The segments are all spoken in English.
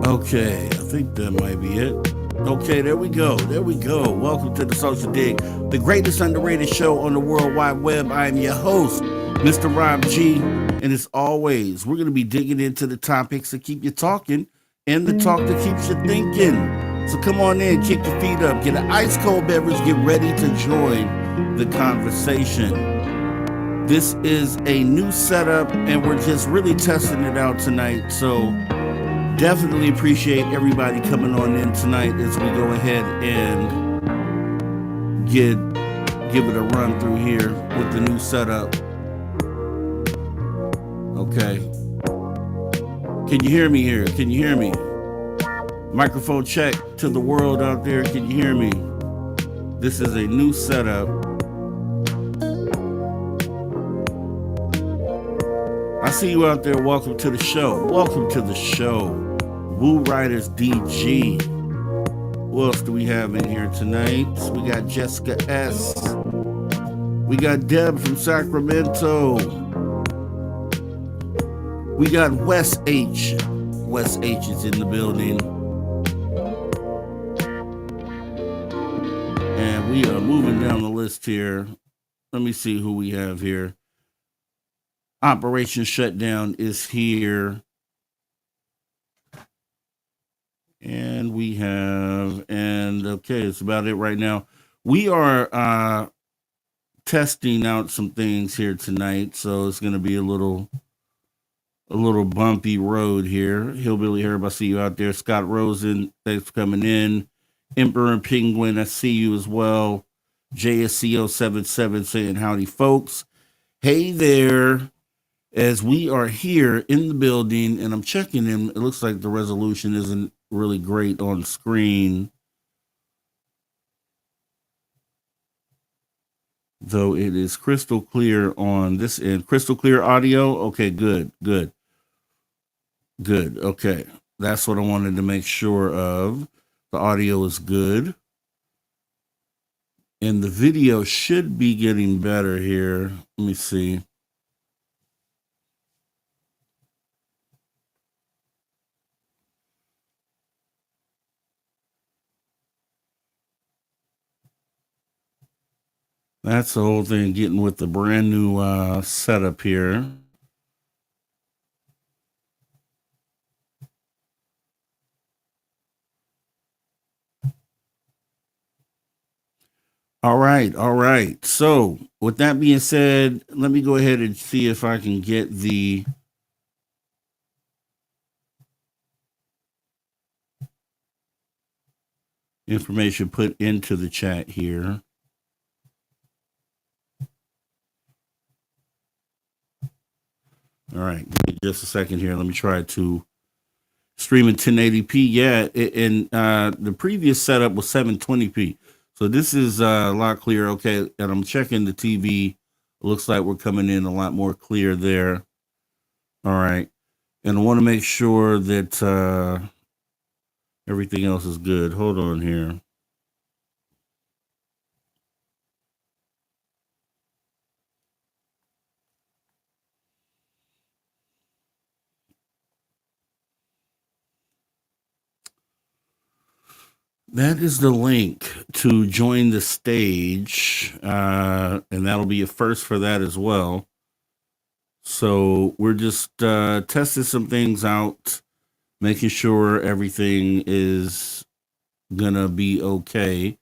Okay, I think that might be it. Okay, there we go. There we go. Welcome to the Social Dig, the greatest underrated show on the World Wide Web. I am your host, Mr. Rob G. And as always, we're going to be digging into the topics that keep you talking and the talk that keeps you thinking. So come on in, kick your feet up, get an ice cold beverage, get ready to join the conversation. This is a new setup, and we're just really testing it out tonight. So definitely appreciate everybody coming on in tonight as we go ahead and give it a run through here with the new setup. Okay. Can you hear me here? Can you hear me? Microphone check to the world out there. Can you hear me? This is a new setup. I see you out there. Welcome to the show. Welcome to the show. Woo Riders DG. Who else do we have in here tonight? We got Jessica S. We got Deb from Sacramento. We got Wes H. Wes H is in the building. And we are moving down the list here. Let me see who we have here. Operation Shutdown is here. And we have, and okay, it's about it right now. We are testing out some things here tonight, so it's going to be a little bumpy road here. Hillbilly Herb, I see you out there. Scott Rosen, thanks for coming in. Emperor Penguin, I see you as well. JSCO77 saying howdy, folks. Hey there. As we are here in the building, and I'm checking in, it looks like the resolution isn't really great on screen, though it is crystal clear on this end. Crystal clear audio. Okay, good. Okay, that's what I wanted to make sure of. The audio is good, and the video should be getting better here. Let me see. That's the whole thing, getting with the brand new setup here. All right. So with that being said, let me go ahead and see if I can get the information put into the chat here. All right, give me just a second here. Let me try to stream in 1080p. Yeah, and the previous setup was 720p. So this is a lot clearer. Okay, and I'm checking the TV. It looks like we're coming in a lot more clear there. All right, and I want to make sure that everything else is good. Hold on here. That is the link to join the stage, and that'll be a first for that as well. So we're just testing some things out, making sure everything is gonna be okay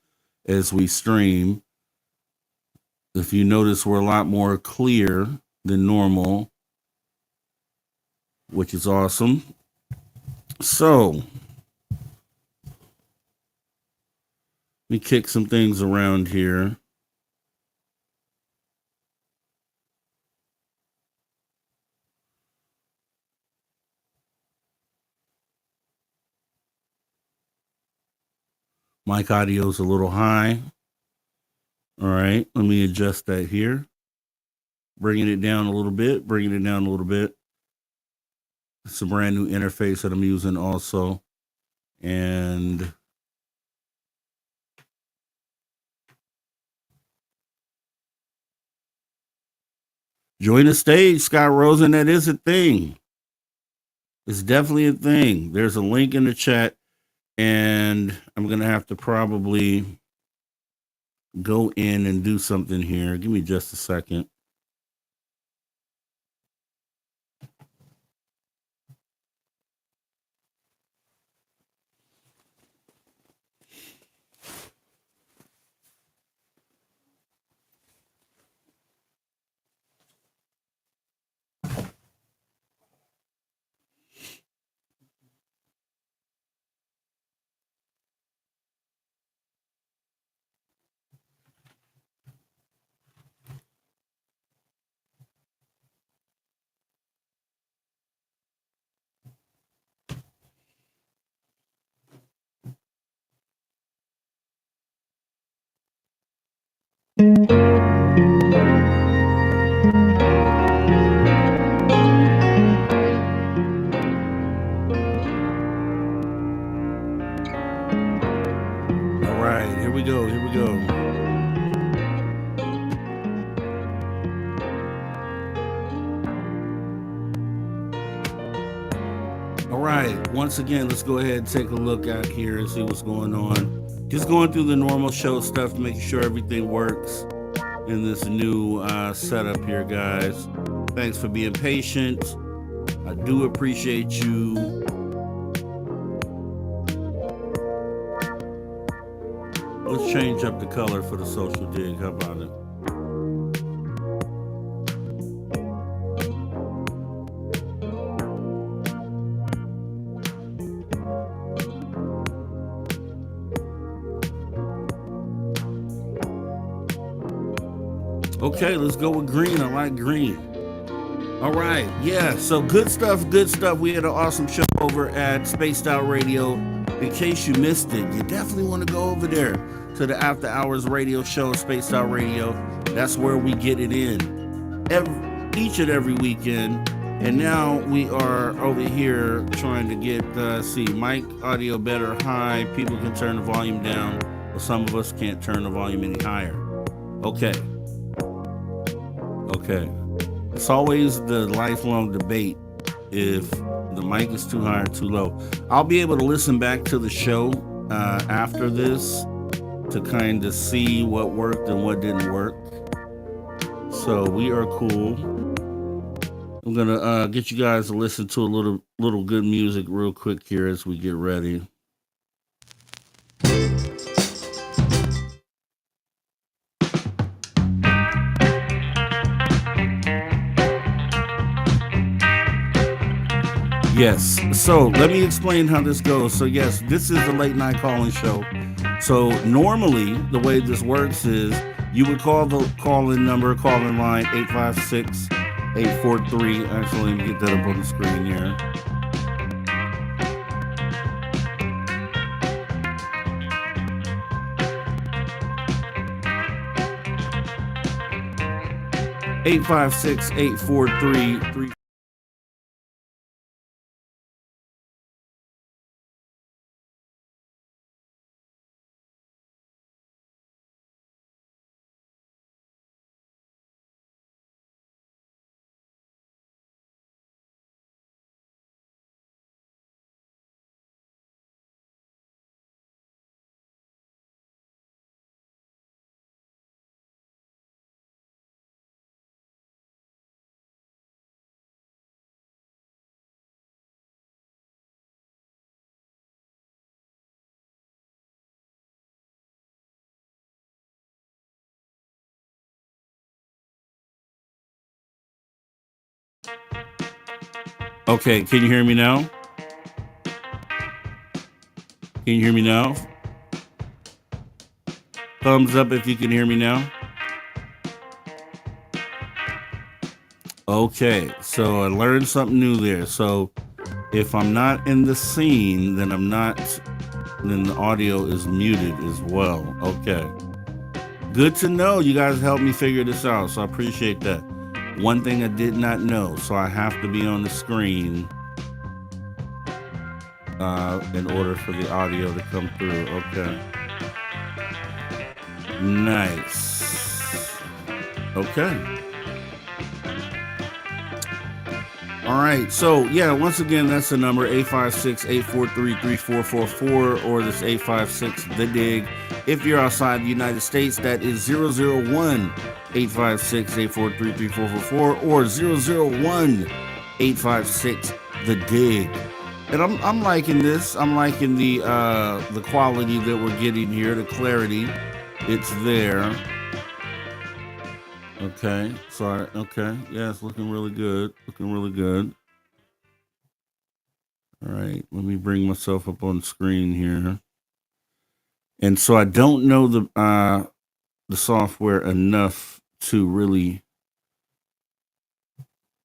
as we stream. If you notice, we're a lot more clear than normal, which is awesome. So let me kick some things around here. Mic audio is a little high. All right, let me adjust that here. Bringing it down a little bit, bringing it down a little bit. It's a brand new interface that I'm using also. And join the stage, Scott Rosen. That is a thing. It's definitely a thing. There's a link in the chat, and I'm going to have to probably go in and do something here. Give me just a second. All right, here we go. Here we go. All right, once again, let's go ahead and take a look out here and see what's going on. Just going through the normal show stuff, making sure everything works in this new setup here, guys. Thanks for being patient. I do appreciate you. Let's change up the color for the social dig. How about it? Okay, let's go with green. I like green. All right, yeah. So good stuff, good stuff. We had an awesome show over at Spaced Out Radio. In case you missed it, you definitely want to go over there to the After Hours Radio Show, Spaced Out Radio. That's where we get it in each and every weekend. And now we are over here trying to get see mic audio better high. People can turn the volume down, but some of us can't turn the volume any higher. Okay. It's always the lifelong debate if the mic is too high or too low. I'll be able to listen back to the show after this to kind of see what worked and what didn't work. So we are cool. I'm gonna get you guys to listen to a little good music real quick here as we get ready. Yes. So let me explain how this goes. So yes, this is a late night calling show. So normally the way this works is you would call the call-in number, call-in line 856-843. Actually, let me get that up on the screen here. Eight 843 Okay, can you hear me now? Can you hear me now? Thumbs up if you can hear me now. Okay, so I learned something new there. So if I'm not in the scene, then then the audio is muted as well. Okay. Good to know. You guys helped me figure this out, so I appreciate that. One thing I did not know, so I have to be on the screen in order for the audio to come through. Okay. Nice. Okay. All right. So, yeah, once again, that's the number 856-843-3444 or this 856 The Dig. If you're outside the United States, that is 001-856-843-3444 or 001-856 The Dig. And I'm liking this. I'm liking the quality that we're getting here, the clarity. It's there. Okay, sorry. Okay, yeah, it's looking really good. Looking really good. All right, let me bring myself up on screen here. And so I don't know the software enough to really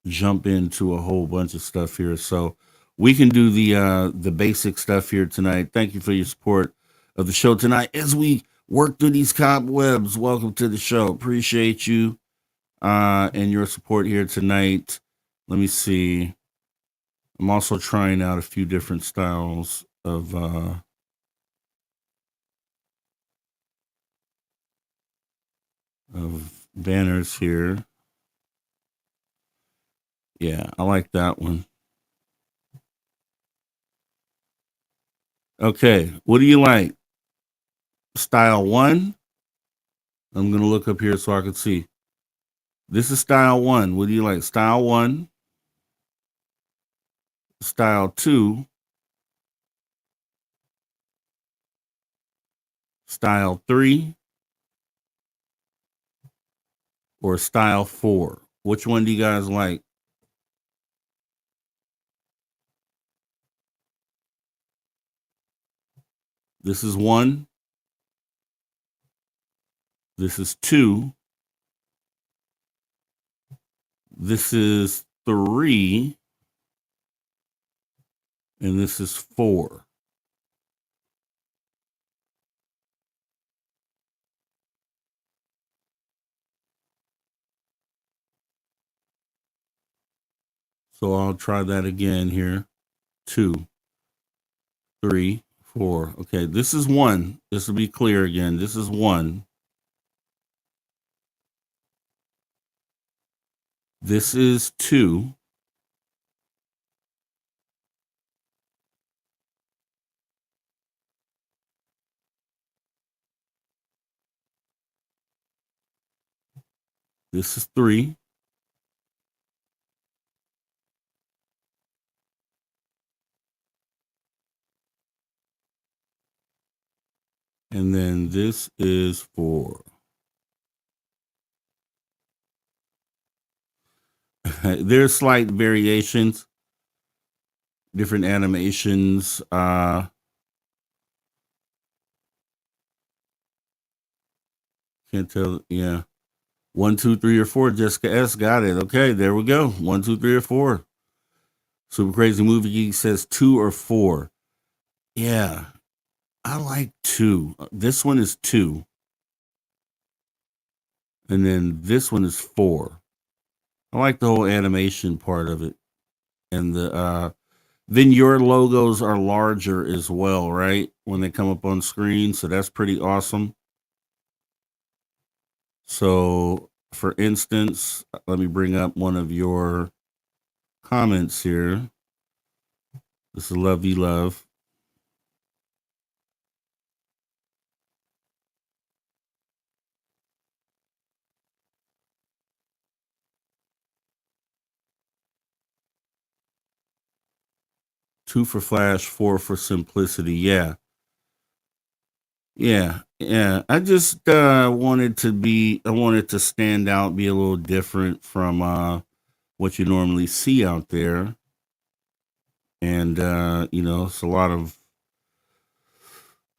jump into a whole bunch of stuff here. So we can do the basic stuff here tonight. Thank you for your support of the show tonight as we work through these cobwebs. Welcome to the show. Appreciate you and your support here tonight. Let me see. I'm also trying out a few different styles of banners here. Yeah, I like that one. Okay, what do you like? Style 1? I'm going to look up here so I can see. This is style 1. What do you like? Style 1, style 2, style 3, or style 4? Which one do you guys like? This is 1. This is 2. This is 3. And this is 4. So I'll try that again here. 2, 3, 4. Okay, this is 1. This will be clear again. This is 1. This is 2. This is 3. And then this is 4. There's slight variations, different animations. Can't tell. Yeah. 1, 2, 3, or 4. Jessica S. got it. Okay, there we go. 1, 2, 3, or 4. Super Crazy Movie Geek says 2 or 4. Yeah, I like 2. This one is 2. And then this one is 4. I like the whole animation part of it. And then your logos are larger as well, right? When they come up on screen. So that's pretty awesome. So for instance, let me bring up one of your comments here. This is Lovey Love. Two for flash, 4 for simplicity. Yeah. Yeah. Yeah. I just wanted to stand out, be a little different from what you normally see out there. And, it's a lot of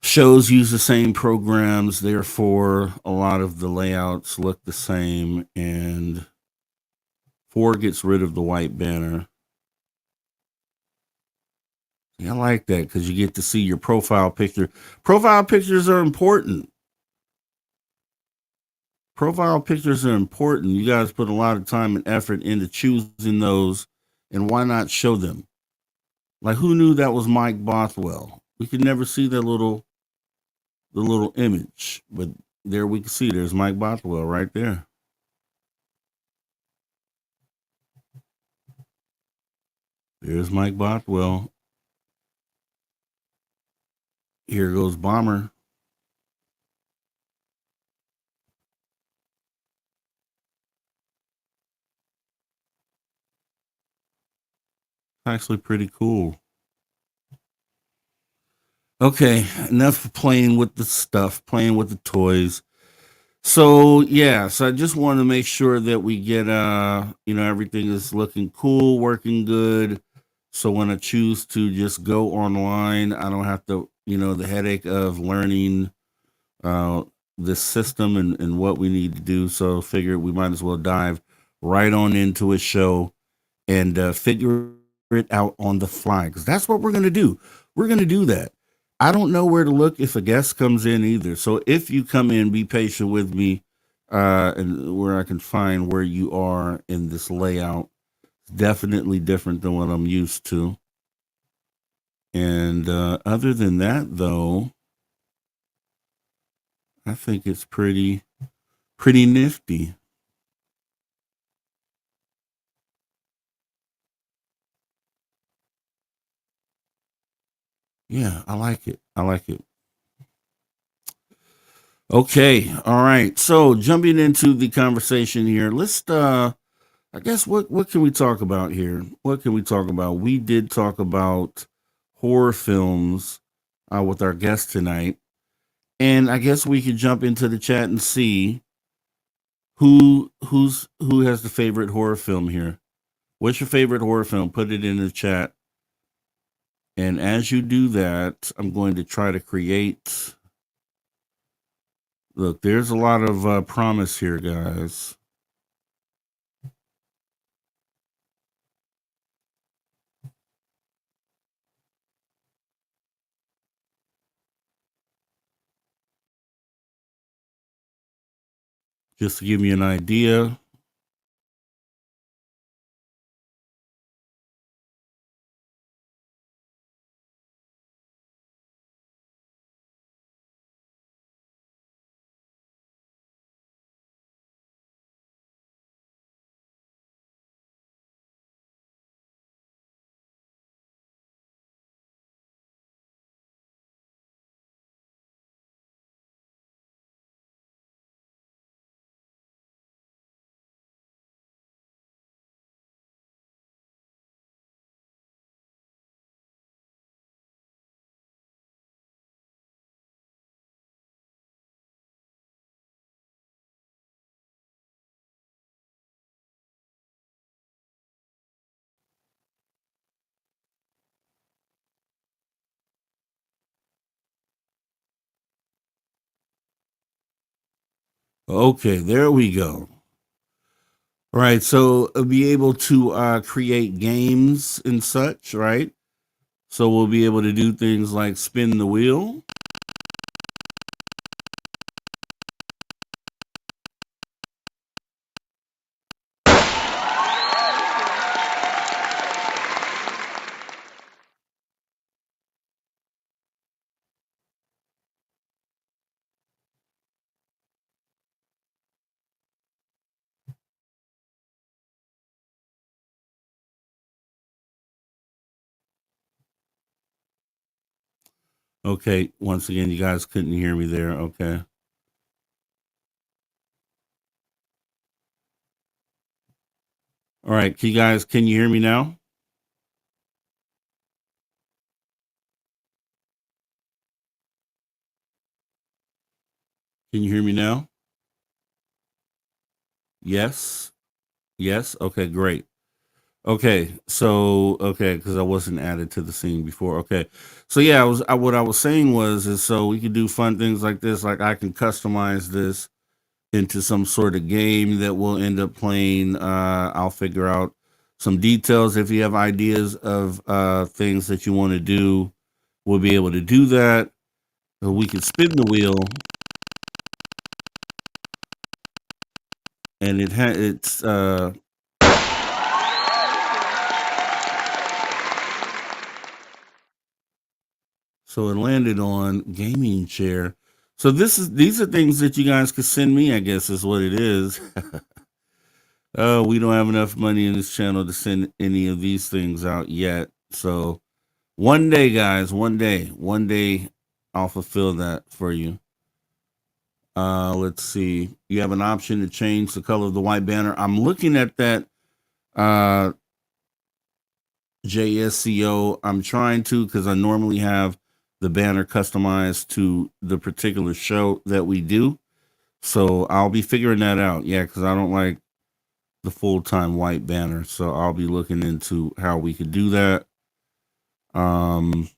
shows use the same programs. Therefore, a lot of the layouts look the same. And 4 gets rid of the white banner. Yeah, I like that because you get to see your profile picture. Profile pictures are important. Profile pictures are important. You guys put a lot of time and effort into choosing those, and why not show them? Like, who knew that was Mike Bothwell? We could never see the little image, but there we can see there's Mike Bothwell right there. There's Mike Bothwell. Here goes Bomber. Actually, pretty cool. Okay, enough playing with the stuff, playing with the toys. So yeah, so I just want to make sure that we get everything is looking cool, working good. So when I choose to just go online, I don't have to, the headache of learning uh this system and what we need to do. So figure we might as well dive right on into a show and figure it out on the fly because that's what we're going to do. We're going to do that. I don't know where to look if a guest comes in either. So if you come in, be patient with me and where I can find where you are in this layout. Definitely different than what I'm used to. And other than that, though, I think it's pretty nifty. Yeah, I like it. I like it. Okay, all right. So jumping into the conversation here, let's I guess what can we talk about here? What can we talk about? We did talk about horror films with our guest tonight, and I guess we could jump into the chat and see who has the favorite horror film here. What's your favorite horror film? Put it in the chat. And as you do that, I'm going to try to create. Look, there's a lot of promise here, guys. Just to give you an idea. Okay, there we go. Right. So be able to create games and such, right? So we'll be able to do things like spin the wheel. Okay. Once again, you guys couldn't hear me there. Okay. All right. Can you hear me now? Can you hear me now? Yes. Yes. Okay, great. Okay, so okay, because I wasn't added to the scene before. Okay, so yeah, what I was saying was is so we could do fun things like this. Like I can customize this into some sort of game that we'll end up playing. I'll figure out some details. If you have ideas of things that you want to do, we'll be able to do that. We can spin the wheel, and it's so it landed on gaming chair. So these are things that you guys could send me, I guess is what it is. Oh, we don't have enough money in this channel to send any of these things out yet. So one day, guys, one day I'll fulfill that for you. Let's see. You have an option to change the color of the white banner. I'm looking at that uh JSCO. I'm trying to because I normally have the banner customized to the particular show that we do. So I'll be figuring that out. Yeah, because I don't like the full-time white banner. So I'll be looking into how we could do that. Um,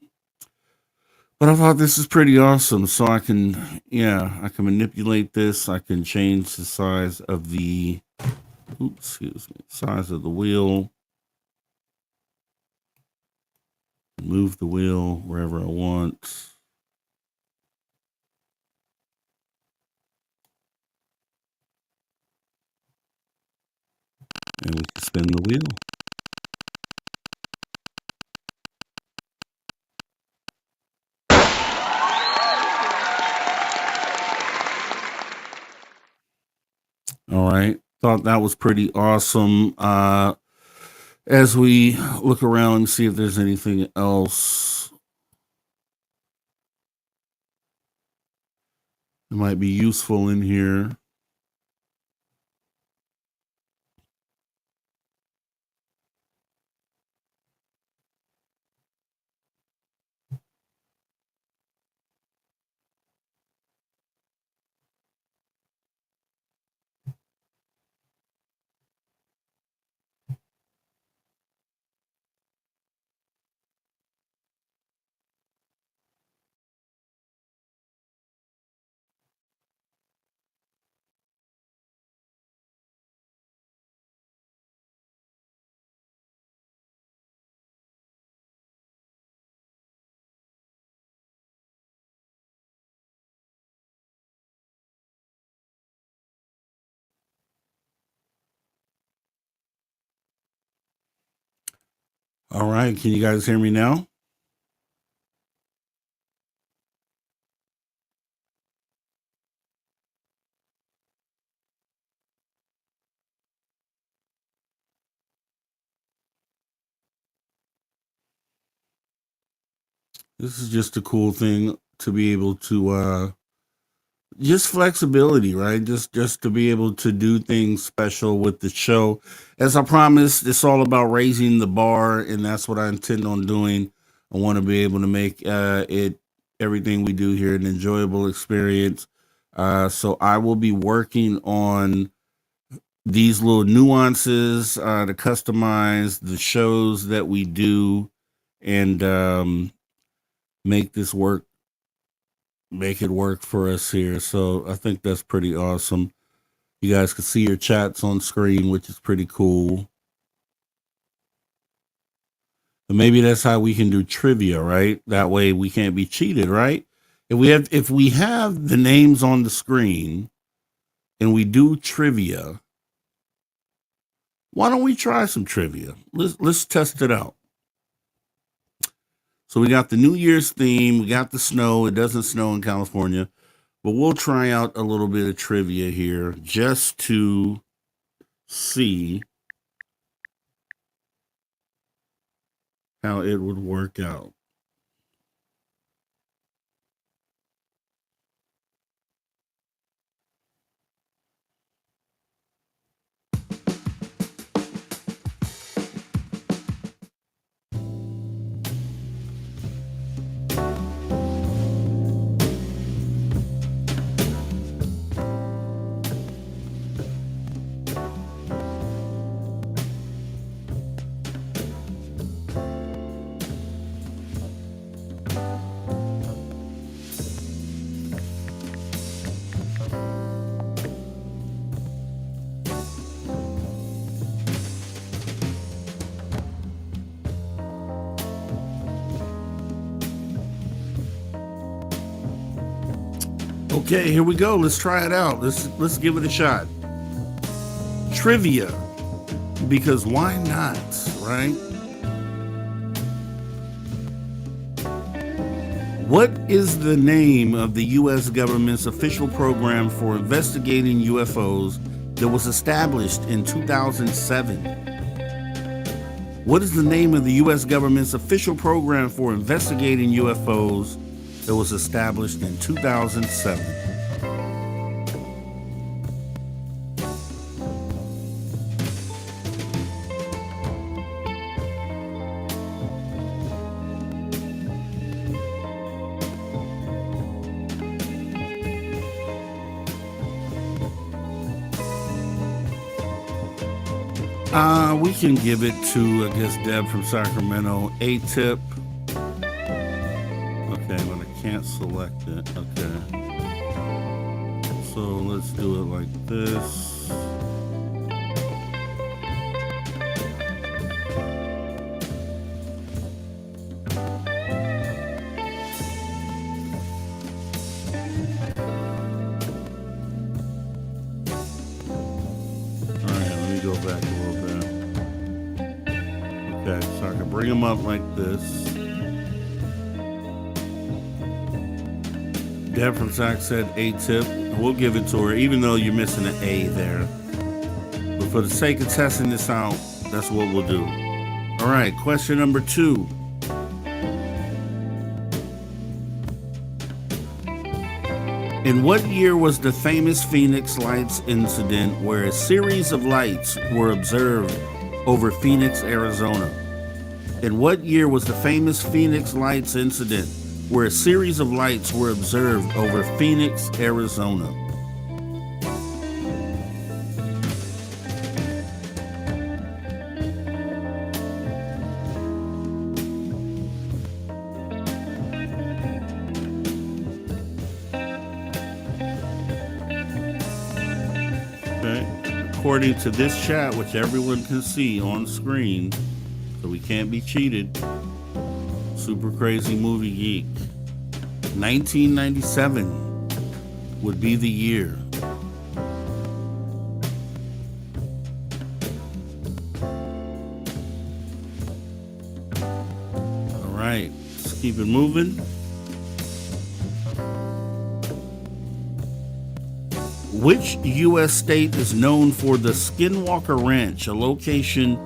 but I thought this is pretty awesome. So I can, yeah, I can manipulate this. I can change the size of the, oops, excuse me, size of the wheel. Move the wheel wherever I want. And we can spin the wheel. All right. Thought that was pretty awesome. As we look around and see if there's anything else that might be useful in here. All right. Can you guys hear me now? This is just a cool thing to be able to just flexibility, right? Just to be able to do things special with the show. As I promised, it's all about raising the bar, and that's what I intend on doing. I want to be able to make it everything we do here an enjoyable experience. So I will be working on these little nuances to customize the shows that we do and make this work, make it work for us here. So I think that's pretty awesome. You guys can see your chats on screen, which is pretty cool. And maybe that's how we can do trivia, right? That way we can't be cheated, right? If we have the names on the screen and we do trivia, why don't we try some trivia? Let's test it out. So we got the New Year's theme, we got the snow. It doesn't snow in California, but we'll try out a little bit of trivia here just to see how it would work out. Okay, here we go. Let's try it out. Let's give it a shot. Trivia, because why not, right? What is the name of the U.S. government's official program for investigating UFOs that was established in 2007? What is the name of the U.S. government's official program for investigating UFOs that was established in 2007? We can give it to, I guess, Deb from Sacramento. A tip. Okay, but I can't select it. Okay. So let's do it like this. All right, let me go back a little bit. Okay, so I can bring them up like this. Deb from Sac said A tip. We'll give it to her, even though you're missing an A there. But for the sake of testing this out, that's what we'll do. All right, question number 2. In what year was the famous Phoenix Lights incident where a series of lights were observed over Phoenix, Arizona? In what year was the famous Phoenix Lights incident where a series of lights were observed over Phoenix, Arizona? Okay. According to this chat, which everyone can see on screen, so we can't be cheated, Super Crazy Movie Geek, 1997 would be the year. All right, let's keep it moving. Which U.S. state is known for the Skinwalker Ranch, a location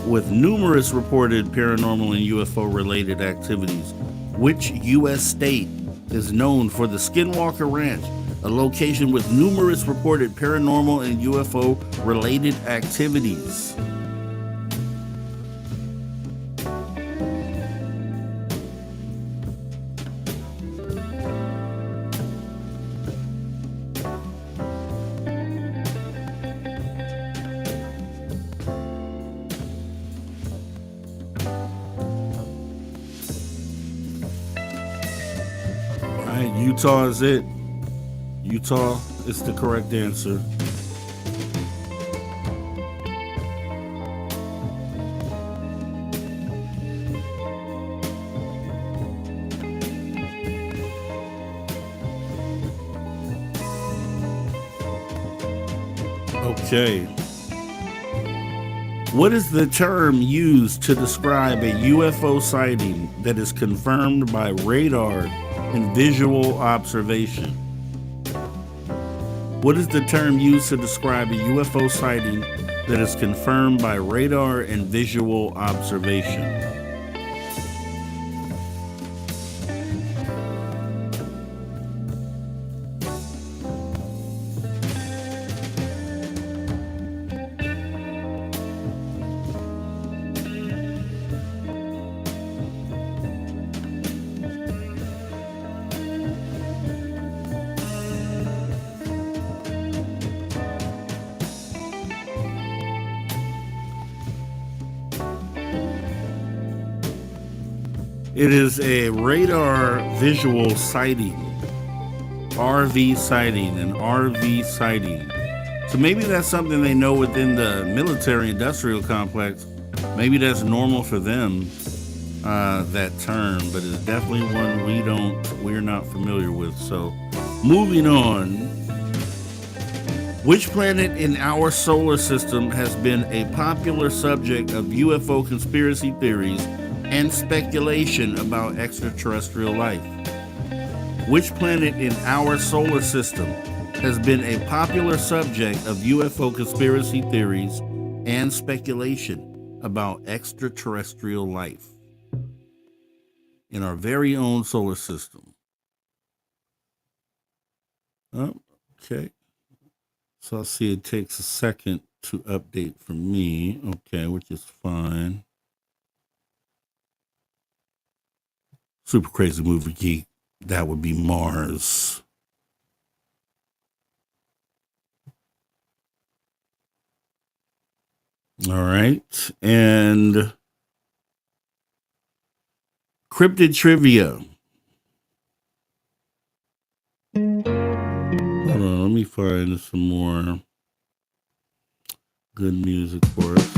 with numerous reported paranormal and UFO-related activities? Which U.S. state is known for the Skinwalker Ranch, a location with numerous reported paranormal and UFO-related activities? Utah is it. Utah is the correct answer. Okay. What is the term used to describe a UFO sighting that is confirmed by radar and visual observation? What is the term used to describe a UFO sighting that is confirmed by radar and visual observation? It is a radar visual sighting, RV sighting, an RV sighting. So maybe that's something they know within the military industrial complex. Maybe that's normal for them, that term, but it's definitely one we're not familiar with. So Moving on. Which planet in our solar system has been a popular subject of UFO conspiracy theories and speculation about extraterrestrial life? Which planet in our solar system has been a popular subject of UFO conspiracy theories and speculation about extraterrestrial life in our very own solar system? Oh, okay. So I see it takes a second to update for me. Okay, which is fine. Super crazy movie geek. That would be Mars. All right. And cryptid trivia. Hold on, let me find some more good music for us.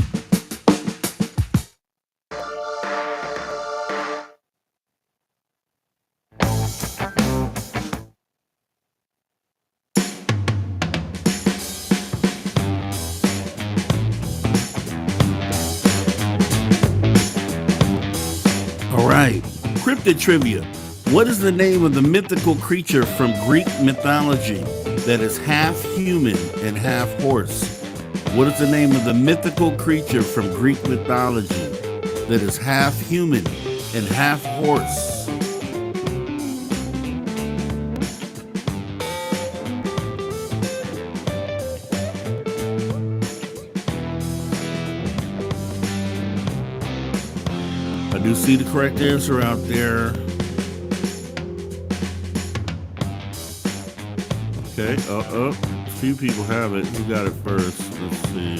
All right, cryptid trivia. What is the name of the mythical creature from Greek mythology that is half human and half horse? What is the name of the mythical creature from Greek mythology that is half human and half horse? I do see the correct answer out there. Okay, a few people have it. Who got it first? Let's see.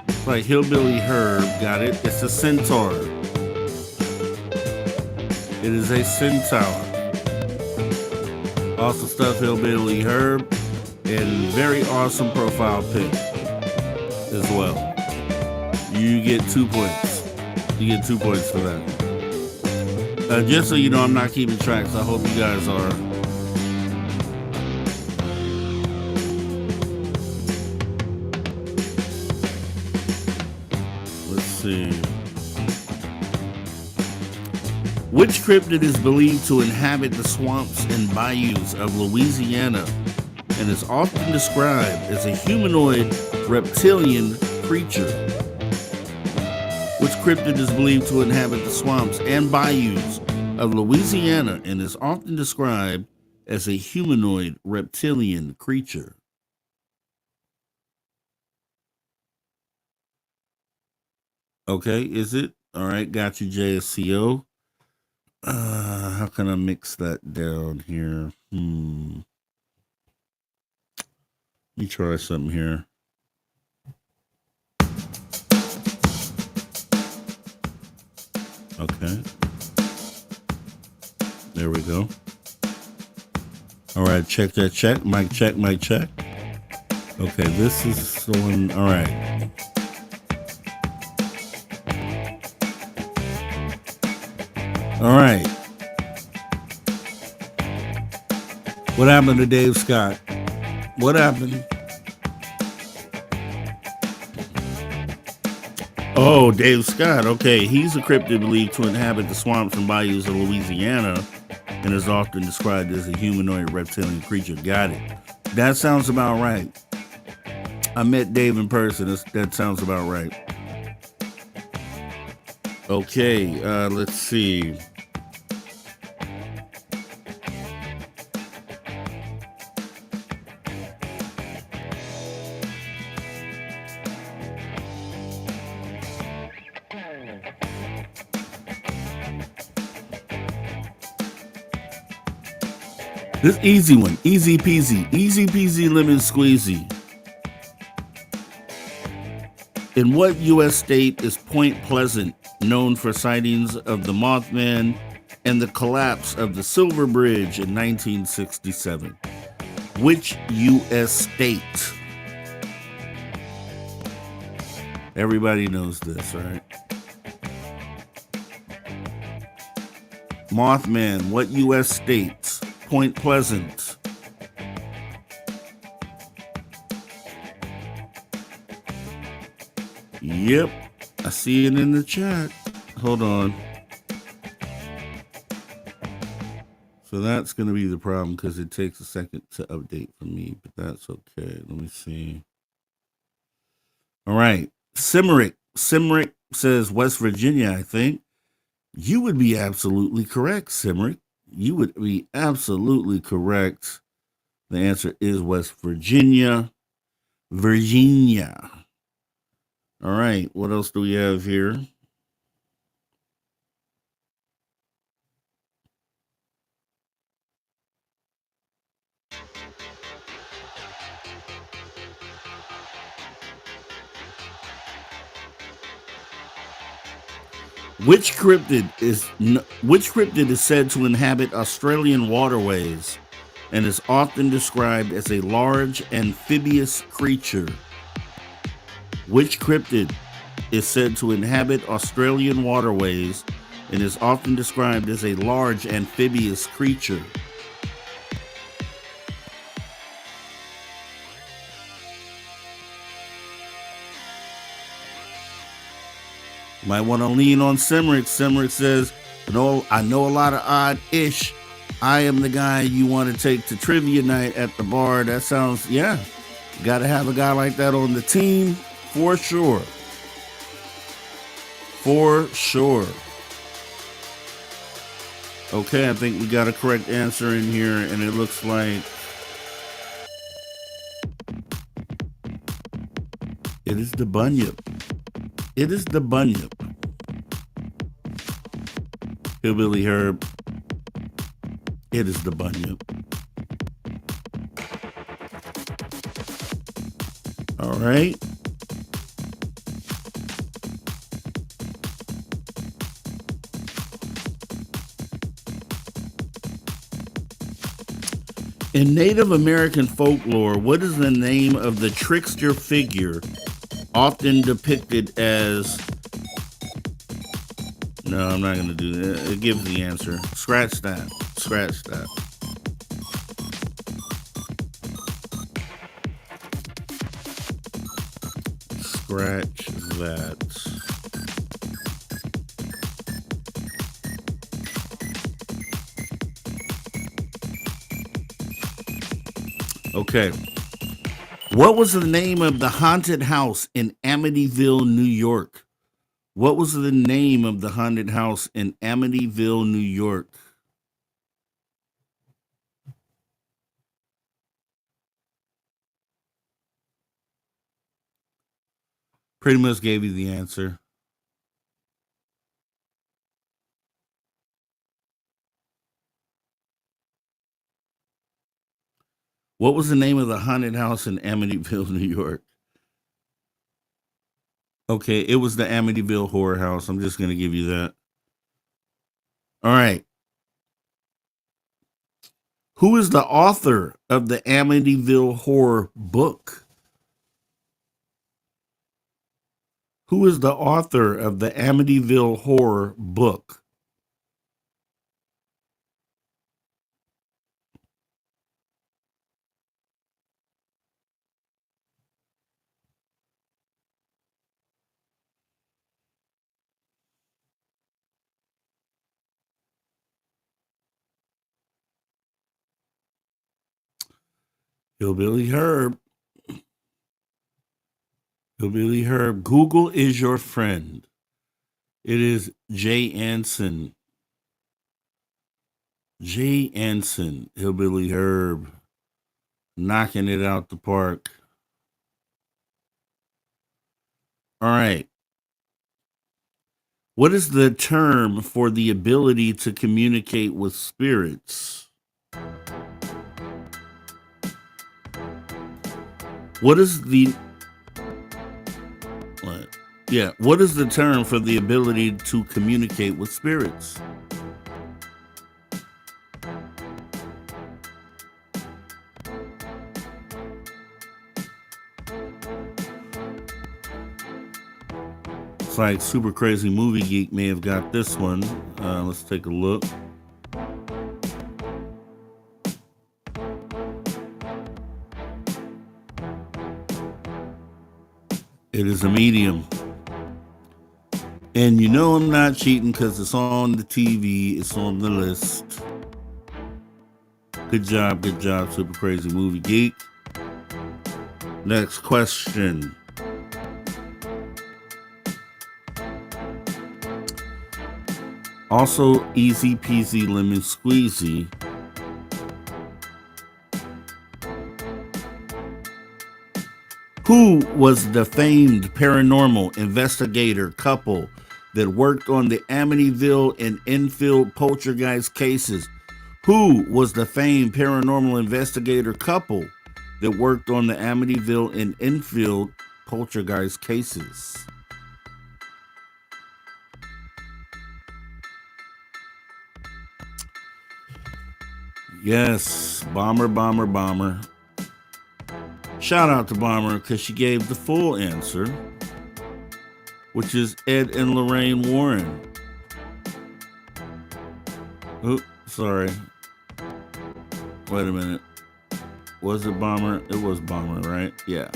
It's like Hillbilly Herb got it. It's a centaur. It is a centaur. Also stuff Hillbilly Herb, and very awesome profile pic as well. You get 2 points. You get 2 points for that. Just so you know, I'm not keeping track, so I hope you guys are. Let's see. Which cryptid is believed to inhabit the swamps and bayous of Louisiana and is often described as a humanoid reptilian creature? Which cryptid is believed to inhabit the swamps and bayous of Louisiana and is often described as a humanoid reptilian creature? Okay, is it? All right, got you, JSCO. How can I mix that down here? Let me try something here. Okay. There we go. All right, check that check. Mic check, mic check. Okay, this is the one. All right. All right. What happened to Dave Scott? What happened? Oh, Dave Scott. Okay, he's a cryptid believed to inhabit the swamps and bayous of Louisiana and is often described as a humanoid reptilian creature. Got it. That sounds about right. I met Dave in person. That sounds about right. Okay, let's see. This easy one, easy peasy lemon squeezy. In what U.S. state is Point Pleasant known for sightings of the Mothman and the collapse of the Silver Bridge in 1967? Which U.S. state? Everybody knows this, right? Mothman, what U.S. states? Point Pleasant. Yep, I see it in the chat. Hold on. So that's going to be the problem because it takes a second to update for me, but that's okay. Let me see. All right. Simrick says West Virginia, I think. You would be absolutely correct, Simrick. You would be absolutely correct. The answer is West Virginia. Virginia. All right. What else do we have here? Which cryptid is said to inhabit Australian waterways and is often described as a large amphibious creature? Which cryptid is said to inhabit Australian waterways and is often described as a large amphibious creature? Might want to lean on Simrick. Simrick says, "No, I know a lot of odd-ish. I am the guy you want to take to trivia night at the bar." That sounds, yeah. Got to have a guy like that on the team for sure. For sure. Okay, I think we got a correct answer in here, and it looks like it is the bunyip. It is the bunyip. Hillbilly Herb. It is the bunyip. All right. In Native American folklore, what is the name of the trickster figure often depicted as... No, I'm not going to do that. It gives the answer. Scratch that. Scratch that. Scratch that. Okay. What was the name of the haunted house in Amityville, New York? What was the name of the haunted house in Amityville, New York? Pretty much gave you the answer. What was the name of the haunted house in Amityville, New York? Okay, it was the Amityville Horror House. I'm just going to give you that. All right. Who is the author of the Amityville Horror book? Who is the author of the Amityville Horror book? Hillbilly Herb. Hillbilly Herb. Google is your friend. It is Jay Anson. Jay Anson. Hillbilly Herb. Knocking it out the park. All right. What is the term for the ability to communicate with spirits? What is the what? Yeah, what is the term for the ability to communicate with spirits? It's like Super Crazy Movie Geek may have got this one. Let's take a look. It is a medium. And you know I'm not cheating because it's on the TV, it's on the list. Good job, Super Crazy Movie Geek. Next question. Also, easy peasy lemon squeezy. Who was the famed paranormal investigator couple that worked on the Amityville and Enfield poltergeist cases? Who was the famed paranormal investigator couple that worked on the Amityville and Enfield poltergeist cases? Yes, Bomber. Shout out to Bomber because she gave the full answer, which is Ed and Lorraine Warren. Oh, sorry. Wait a minute. Was it Bomber? It was Bomber, right? Yeah.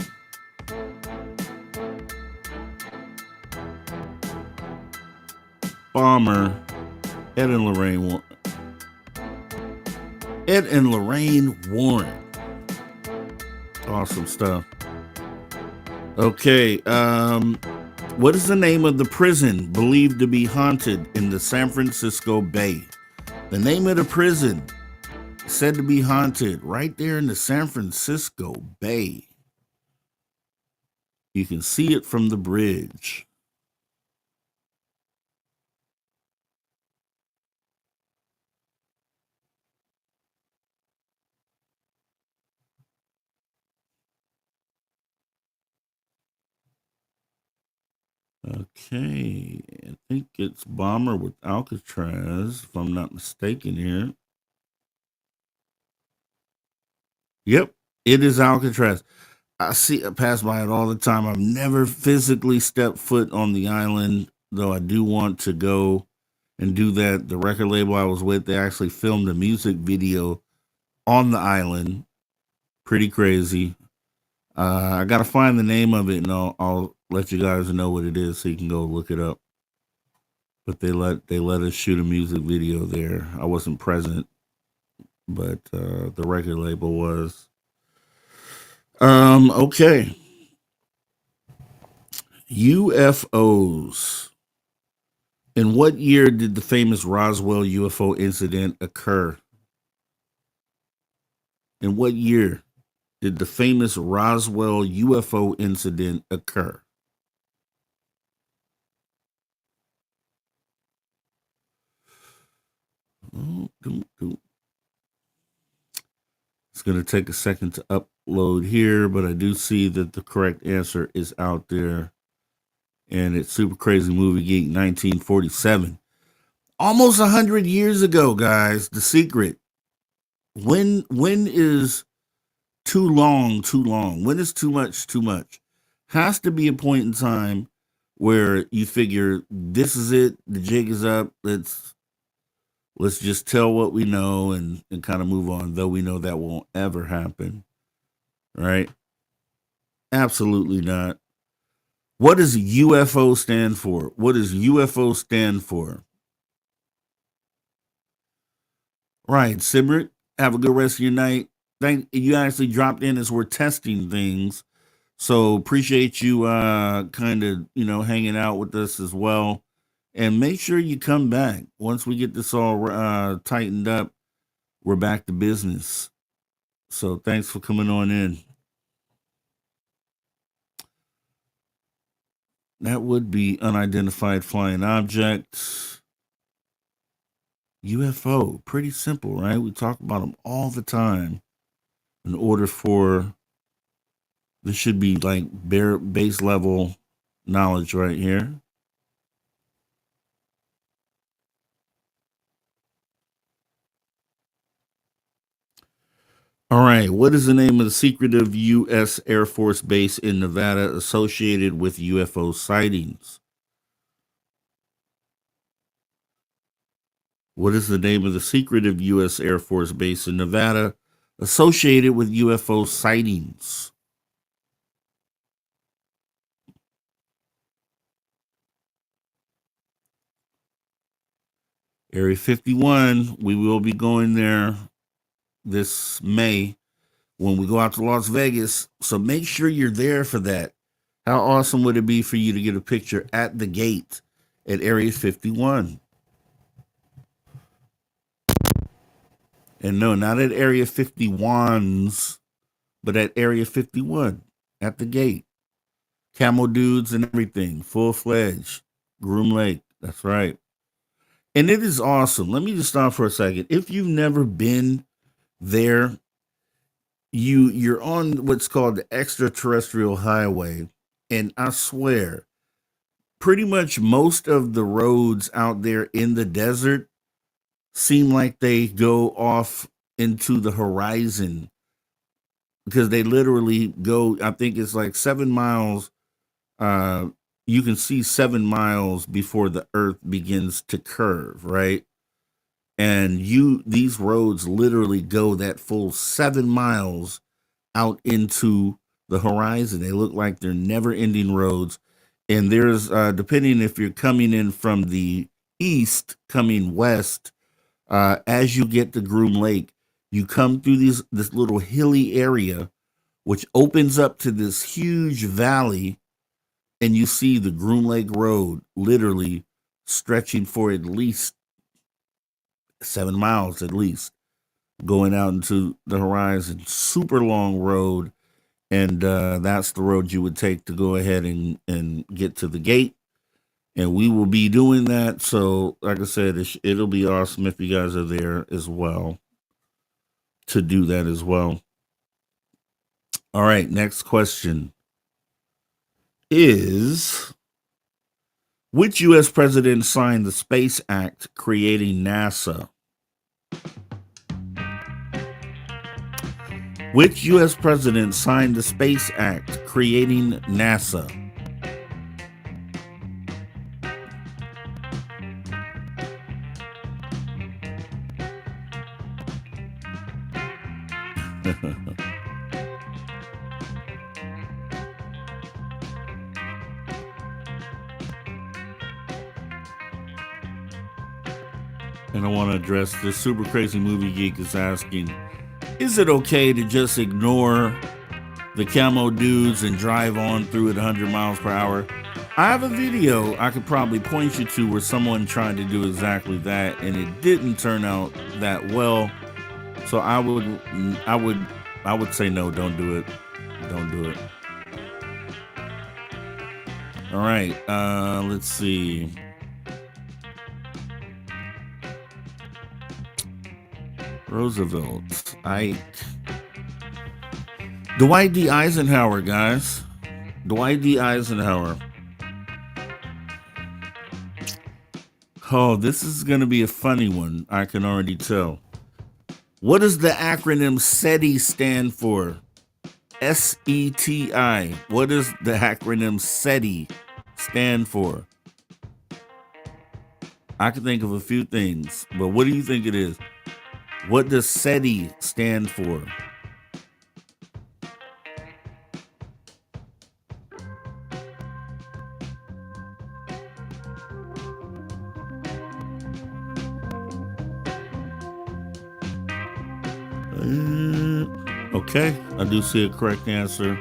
Bomber, Ed and Lorraine Warren. Ed and Lorraine Warren. Awesome stuff. Okay, what is the name of the prison believed to be haunted in the San Francisco Bay? The name of the prison said to be haunted right there in the San Francisco Bay. You can see it from the bridge. Okay, I think it's Bomber with Alcatraz, if I'm not mistaken here. Yep, it is Alcatraz. I pass by it all the time. I've never physically stepped foot on the island, though I do want to go and do that. The record label I was with, they actually filmed a music video on the island. Pretty crazy. I gotta find the name of it, and I'll let you guys know what it is, so you can go look it up. But they let us shoot a music video there. I wasn't present, but the record label was. Okay. UFOs. In what year did the famous Roswell UFO incident occur? In what year did the famous Roswell UFO incident occur? It's going to take a second to upload here, but I do see that the correct answer is out there. And it's Super Crazy Movie Geek 1947. Almost 100 years ago, guys. The secret. When is too long, too long? When is too much, too much? Has to be a point in time where you figure this is it, the jig is up, let's just tell what we know and kind of move on, though we know that won't ever happen. Right? Absolutely not. What does UFO stand for? What does UFO stand for? Right, Sibrit, have a good rest of your night. Thank you actually dropped in as we're testing things. So appreciate you kind of, hanging out with us as well. And make sure you come back. Once we get this all tightened up, we're back to business. So thanks for coming on in. That would be unidentified flying objects. UFO, pretty simple, right? We talk about them all the time. In order for this should be like bare base level knowledge right here. All right. What is the name of the secretive U.S. Air Force base in Nevada associated with UFO sightings? What is the name of the secretive U.S. Air Force base in Nevada associated with UFO sightings? Area 51, we will be going there this May when we go out to Las Vegas. So make sure you're there for that. How awesome would it be for you to get a picture at the gate at Area 51? And no, not at Area 51's, but at Area 51 at the gate. Camel dudes and everything, full fledged. Groom Lake. That's right. And it is awesome. Let me just stop for a second. If you've never been there, you're on what's called the extraterrestrial highway, and I swear, pretty much most of the roads out there in the desert seem like they go off into the horizon because they literally go, I think it's like 7 miles. You can see 7 miles before the earth begins to curve, right? And these roads literally go that full 7 miles out into the horizon. They look like they're never ending roads. And there's depending if you're coming in from the east, coming west, as you get to Groom Lake, you come through this little hilly area, which opens up to this huge valley, and you see the Groom Lake Road literally stretching for at least 7 miles, at least going out into the horizon. Super long road, and that's the road you would take to go ahead and get to the gate. And we will be doing that. So, like I said, it'll be awesome if you guys are there as well to do that as well. All right, next question is, which U.S. president signed the Space Act creating NASA? Which U.S. president signed the Space Act creating NASA? And I want to address this. Super Crazy Movie Geek is asking, is it okay to just ignore the camo dudes and drive on through at 100 miles per hour? I have a video I could probably point you to where someone tried to do exactly that, and it didn't turn out that well. So I would say no, don't do it. Don't do it. All right, let's see. Roosevelt, Ike, Dwight D. Eisenhower, guys. Dwight D. Eisenhower. Oh, this is going to be a funny one. I can already tell. What does the acronym SETI stand for? SETI. What does the acronym SETI stand for? I can think of a few things, but what do you think it is? What does SETI stand for? Okay, I do see a correct answer.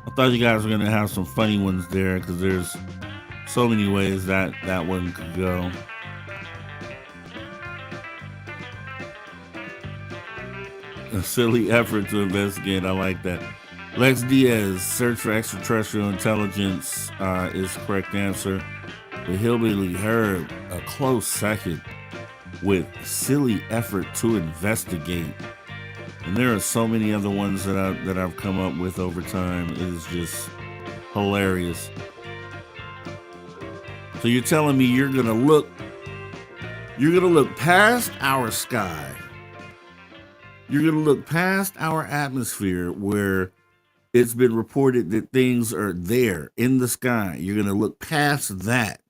I thought you guys were going to have some funny ones there because there's so many ways that one could go. A silly effort to investigate. I like that. Lex Diaz, search for extraterrestrial intelligence is the correct answer. The Hillbilly Herb, a close second with silly effort to investigate. And there are so many other ones that I've come up with over time. It is just hilarious. So you're telling me you're gonna look past our sky. You're gonna look past our atmosphere where it's been reported that things are there in the sky. You're gonna look past that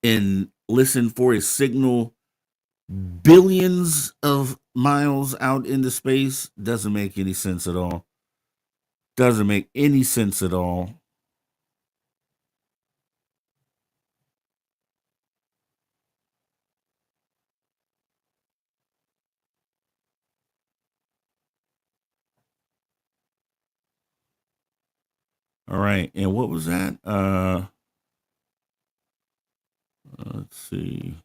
and listen for a signal billions of miles out into space. Doesn't make any sense at all. Doesn't make any sense at all. All right. And what was that? Let's see.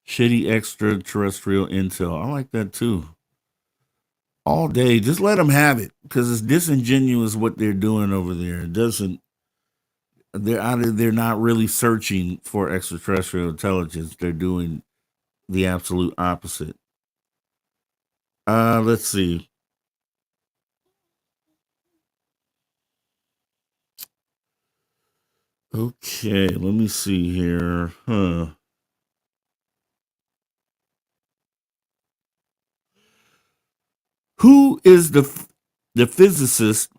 Shitty extraterrestrial intel. I like that too. All day. Just let them have it because it's disingenuous what they're doing over there. It doesn't. They're not really searching for extraterrestrial intelligence. They're doing the absolute opposite. Let's see. Okay, let me see here. Who is the physicist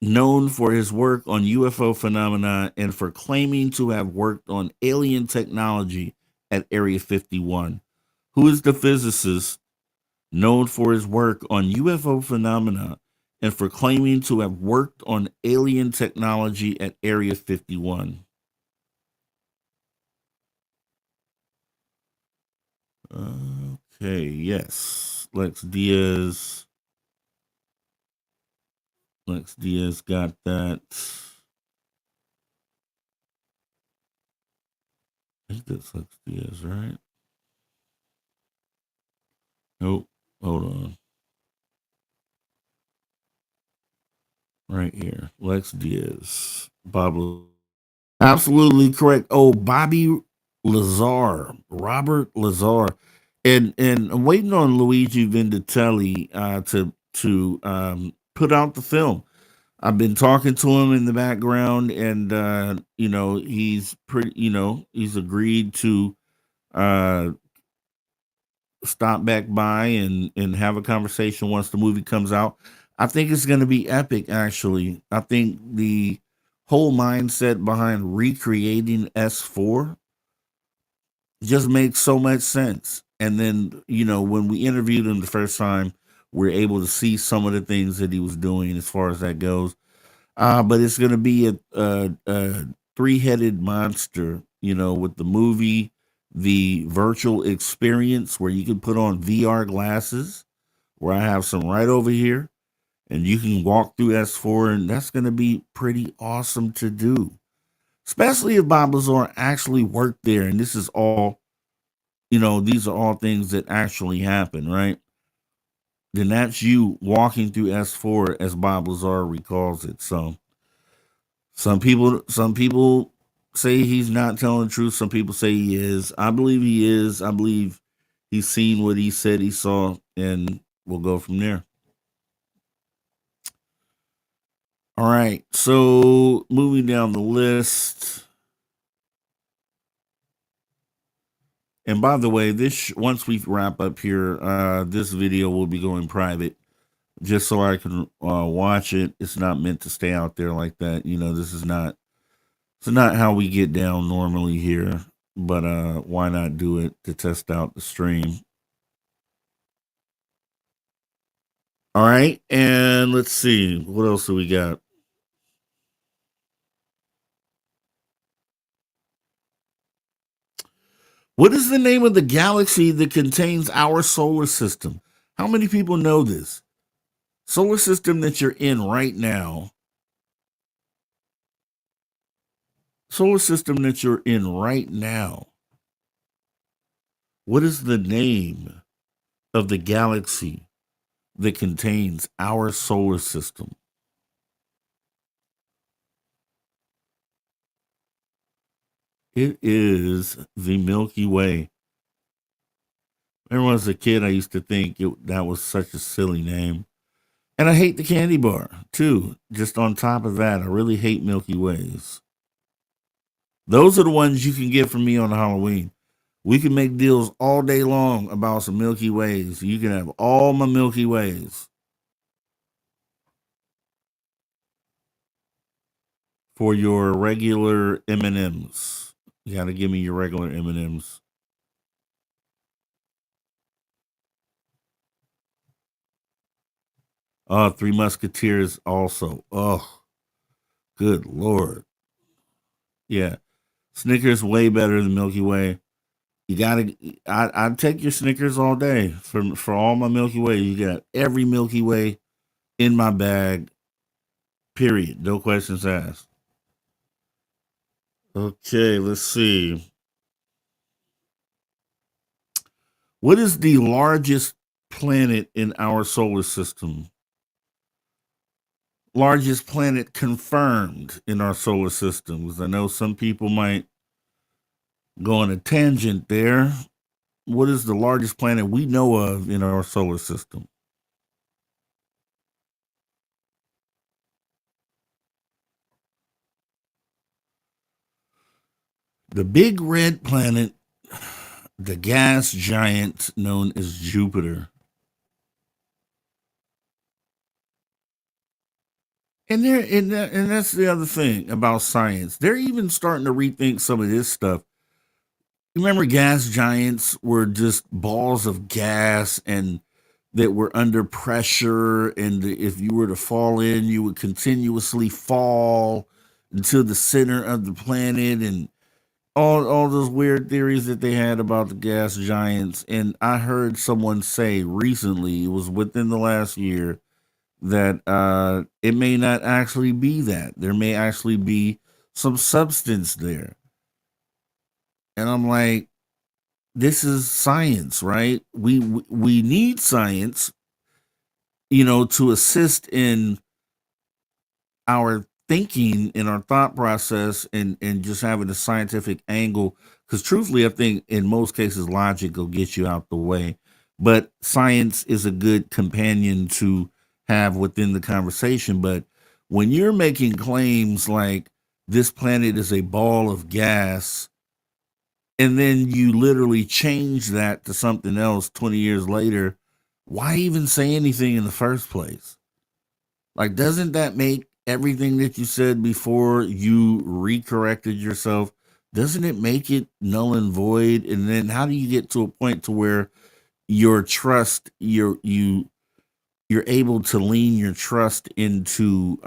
known for his work on UFO phenomena and for claiming to have worked on alien technology at Area 51? Who is the physicist known for his work on UFO phenomena and for claiming to have worked on alien technology at Area 51? Okay, yes. Lex Diaz got that. I think that's Lex Diaz, right? Nope. Hold on. Right here. Lex Diaz. Bob. Absolutely correct. Oh, Bobby Lazar. Robert Lazar. And I'm waiting on Luigi Venditelli to put out the film. I've been talking to him in the background, and he's pretty. He's agreed to uh, stop back by and have a conversation once the movie comes out. I think it's going to be epic. Actually, I think the whole mindset behind recreating S4 just makes so much sense. And then when we interviewed him the first time, we're able to see some of the things that he was doing as far as that goes. But it's going to be a three-headed monster, with the movie, the virtual experience where you can put on VR glasses, where I have some right over here, and you can walk through S4, and that's going to be pretty awesome to do, especially if Bob Lazar actually worked there. And this is all, these are all things that actually happen, right? Then that's you walking through S4 as Bob Lazar recalls it. So, some people say he's not telling the truth. Some people say he is. I believe he is. I believe he's seen what he said he saw, and we'll go from there. All right. So moving down the list. And by the way, once we wrap up here, this video will be going private just so I can watch it. It's not meant to stay out there like that. This is not It's not how we get down normally here, but why not do it to test out the stream? All right, and let's see what else do we got. What is the name of the galaxy that contains our solar system? How many people know this? Solar system that you're in right now. Solar system that you're in right now. What is the name of the galaxy that contains our solar system? It is the Milky Way. Remember, when I was a kid, I used to think that was such a silly name. And I hate the candy bar, too. Just on top of that, I really hate Milky Ways. Those are the ones you can get from me on Halloween. We can make deals all day long about some Milky Ways. You can have all my Milky Ways for your regular M&Ms. You got to give me your regular M&Ms. Three Musketeers also. Oh, good Lord. Yeah. Snickers way better than Milky Way. You gotta. I'd take your Snickers all day for all my Milky Way. You got every Milky Way in my bag. Period. No questions asked. Okay, let's see. What is the largest planet in our solar system? Largest planet confirmed in our solar system. Because I know some people might go on a tangent there. What is the largest planet we know of in our solar system? The big red planet, the gas giant known as Jupiter. And that's the other thing about science. They're even starting to rethink some of this stuff. Remember, gas giants were just balls of gas and that were under pressure, and if you were to fall in, you would continuously fall into the center of the planet, and all those weird theories that they had about the gas giants. And I heard someone say recently, it was within the last year, that it may not actually be that. There may actually be some substance there. And I'm like, this is science, right? We need science, to assist in our thinking, in our thought process, and just having a scientific angle. Because truthfully, I think in most cases, logic will get you out the way, but science is a good companion to have within the conversation. But when you're making claims like this planet is a ball of gas, and then you literally change that to something else 20 years later, why even say anything in the first place? Like, doesn't that make everything that you said before you recorrected yourself? Doesn't it make it null and void? And then how do you get to a point to where your trust, you're able to lean your trust into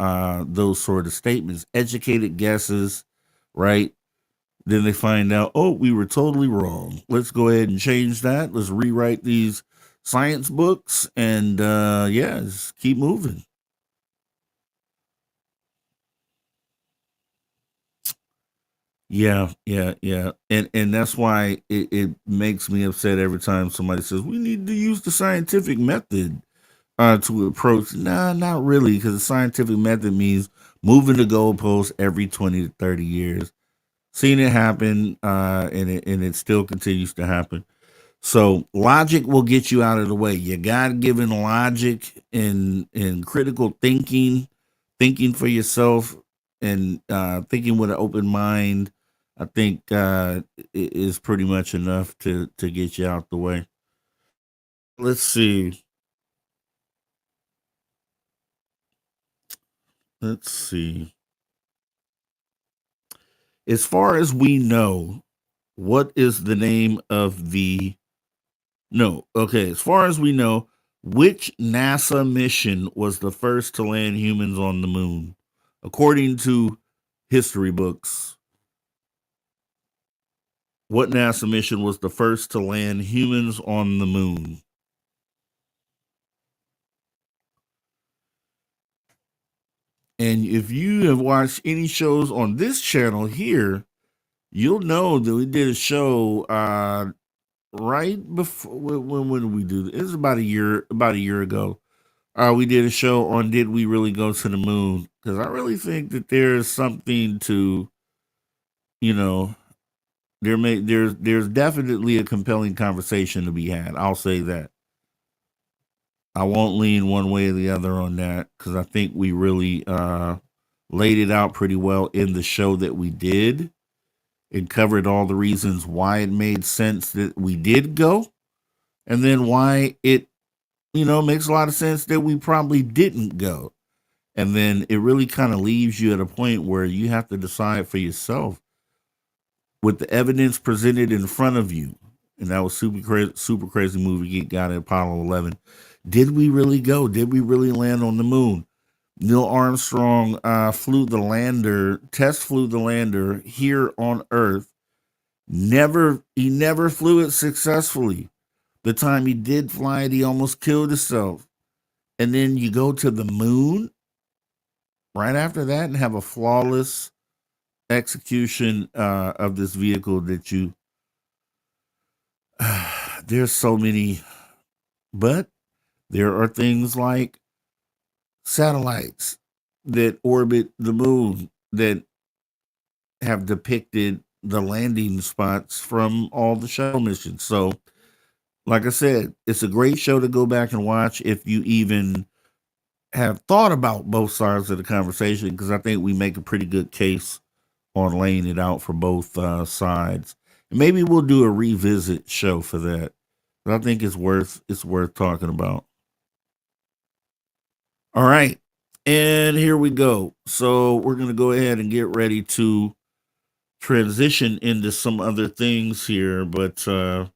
those sort of statements, educated guesses, right? Then they find out, oh, we were totally wrong. Let's go ahead and change that. Let's rewrite these science books and yeah, just keep moving. Yeah, yeah, yeah. And that's why it makes me upset every time somebody says we need to use the scientific method to approach. Nah, not really, because the scientific method means moving the goalposts every 20 to 30 years. Seen it happen, and it still continues to happen. So logic will get you out of the way. You God given logic and critical thinking, thinking for yourself, and thinking with an open mind. I think is pretty much enough to get you out the way. Let's see. Let's see. As far as we know, what is the name of the no, okay. As far as we know, which NASA mission was the first to land humans on the moon? According to history books, what NASA mission was the first to land humans on the moon? And if you have watched any shows on this channel here, you'll know that we did a show right before when did we do this? It was about a year ago. We did a show on did we really go to the moon? Because I really think that there's something to, you know, there's definitely a compelling conversation to be had. I'll say that. I won't lean one way or the other on that because I think we really laid it out pretty well in the show that we did. It covered all the reasons why it made sense that we did go, and then why it, makes a lot of sense that we probably didn't go. And then it really kind of leaves you at a point where you have to decide for yourself with the evidence presented in front of you. And that was super crazy movie Geek got at Apollo 11. Did we really go? Did we really land on the moon? Neil Armstrong test flew the lander here on Earth. He never flew it successfully. The time he did fly it, he almost killed himself. And then you go to the moon. right after that and have a flawless execution of this vehicle that you there's so many, but there are things like satellites that orbit the moon that have depicted the landing spots from all the shuttle missions. So, like I said, it's a great show to go back and watch if you even have thought about both sides of the conversation, because I think we make a pretty good case on laying it out for both sides. And maybe we'll do a revisit show for that. But I think it's worth talking about. All right. And here we go. So we're gonna go ahead and get ready to transition into some other things here, but let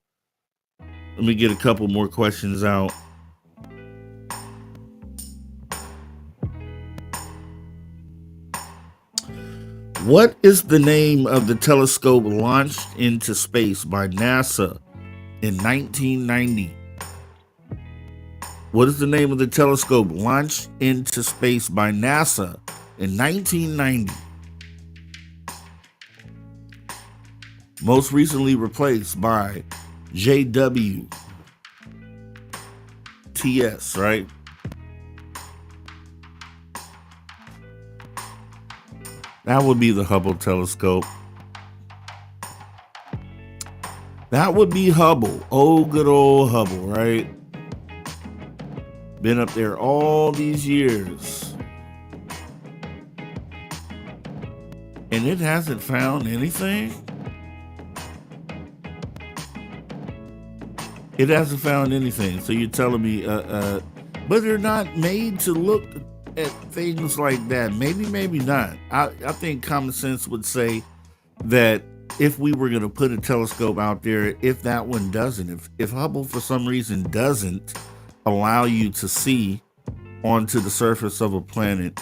me get a couple more questions out. What is the name of the telescope launched into space by NASA in 1990? What is the name of the telescope launched into space by NASA in 1990? Most recently replaced by JWTS, right? That would be the Hubble telescope. That would be Hubble. Oh, good old Hubble, right? Been up there all these years. And it hasn't found anything? It hasn't found anything. So you're telling me, but they're not made to look at things like that. Maybe not. I think common sense would say that if we were going to put a telescope out there, if that one doesn't, if Hubble for some reason doesn't allow you to see onto the surface of a planet,